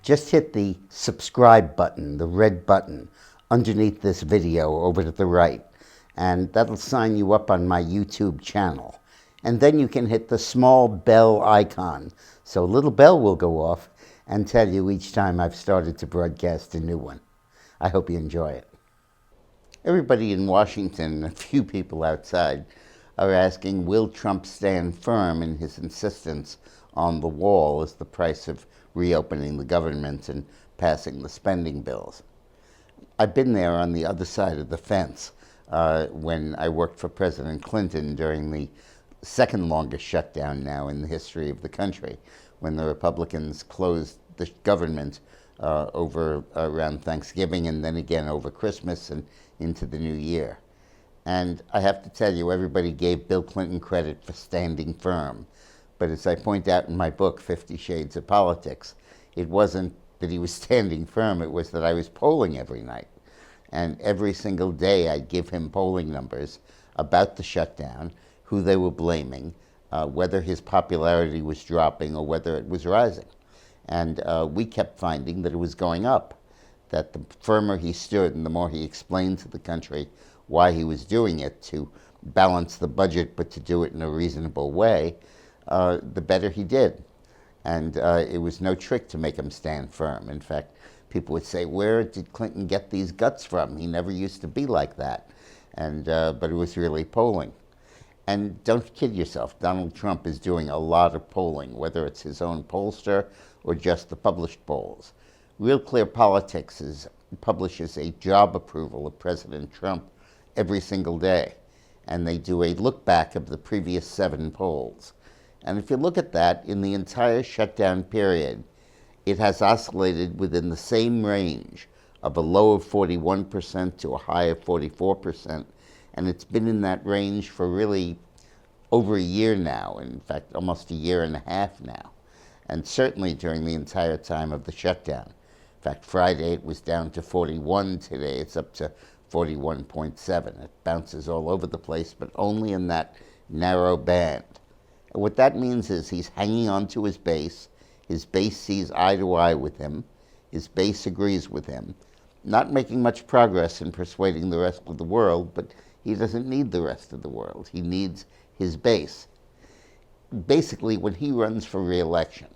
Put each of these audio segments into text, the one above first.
just hit the subscribe button, the red button, underneath this video over to the right, and that'll sign you up on my YouTube channel. And then you can hit the small bell icon, so a little bell will go off and tell you each time I've started to broadcast a new one. I hope you enjoy it. Everybody in Washington, a few people outside, are asking, will Trump stand firm in his insistence on the wall as the price of reopening the government and passing the spending bills? I've been there on the other side of the fence when I worked for President Clinton during the second longest shutdown now in the history of the country, when the Republicans closed the government over around Thanksgiving and then again over Christmas and into the new year. And I have to tell you, everybody gave Bill Clinton credit for standing firm. But as I point out in my book, 50 Shades of Politics, it wasn't that he was standing firm, it was that I was polling every night. And every single day I'd give him polling numbers about the shutdown, who they were blaming, whether his popularity was dropping or whether it was rising. And we kept finding that it was going up, that the firmer he stood and the more he explained to the country why he was doing it, to balance the budget but to do it in a reasonable way, the better he did. And it was no trick to make him stand firm. In fact, people would say, where did Clinton get these guts from? He never used to be like that. And but it was really polling. And don't kid yourself, Donald Trump is doing a lot of polling, whether it's his own pollster or just the published polls. Real Clear Politics publishes a job approval of President Trump every single day. And they do a look back of the previous 7 polls. And if you look at that, in the entire shutdown period, it has oscillated within the same range of a low of 41% to a high of 44%. And it's been in that range for really over a year now, in fact, almost a year and a half now. And certainly during the entire time of the shutdown. In fact, Friday it was down to 41, today it's up to 41.7. It bounces all over the place, but only in that narrow band. And what that means is he's hanging on to his base sees eye to eye with him, his base agrees with him, not making much progress in persuading the rest of the world, but he doesn't need the rest of the world. He needs his base. Basically, when he runs for re-election,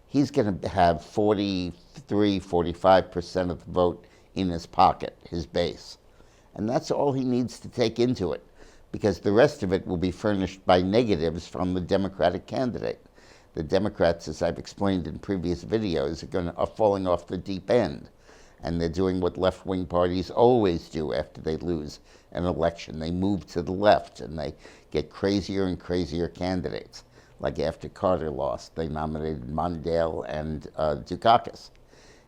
he's going to have 43, 45% of the vote in his pocket, his base. And that's all he needs to take into it, because the rest of it will be furnished by negatives from the Democratic candidate. The Democrats, as I've explained in previous videos, are falling off the deep end. And they're doing what left-wing parties always do after they lose an election. They move to the left and they get crazier and crazier candidates. Like after Carter lost, they nominated Mondale and Dukakis.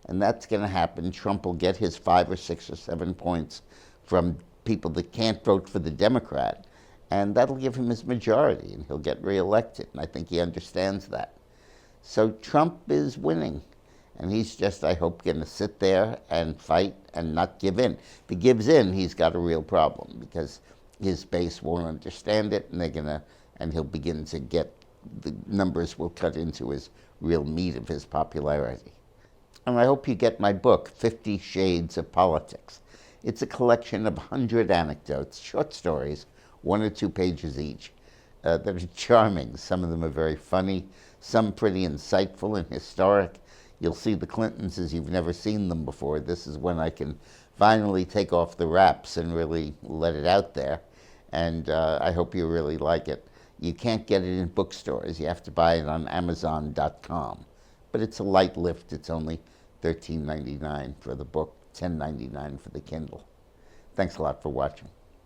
And that's going to happen. Trump will get his 5 or 6 or 7 points from people that can't vote for the Democrat, and that'll give him his majority, and he'll get reelected. And I think he understands that. So Trump is winning. And he's just, I hope, going to sit there and fight and not give in. If he gives in, he's got a real problem, because his base won't understand it, and he'll begin to get, the numbers will cut into his real meat of his popularity. And I hope you get my book, 50 Shades of Politics. It's a collection of 100 anecdotes, short stories, 1 or 2 pages each, that are charming. Some of them are very funny, some pretty insightful and historic. You'll see the Clintons as you've never seen them before. This is when I can finally take off the wraps and really let it out there. And I hope you really like it. You can't get it in bookstores. You have to buy it on Amazon.com. But it's a light lift. It's only $13.99 for the book, $10.99 for the Kindle. Thanks a lot for watching.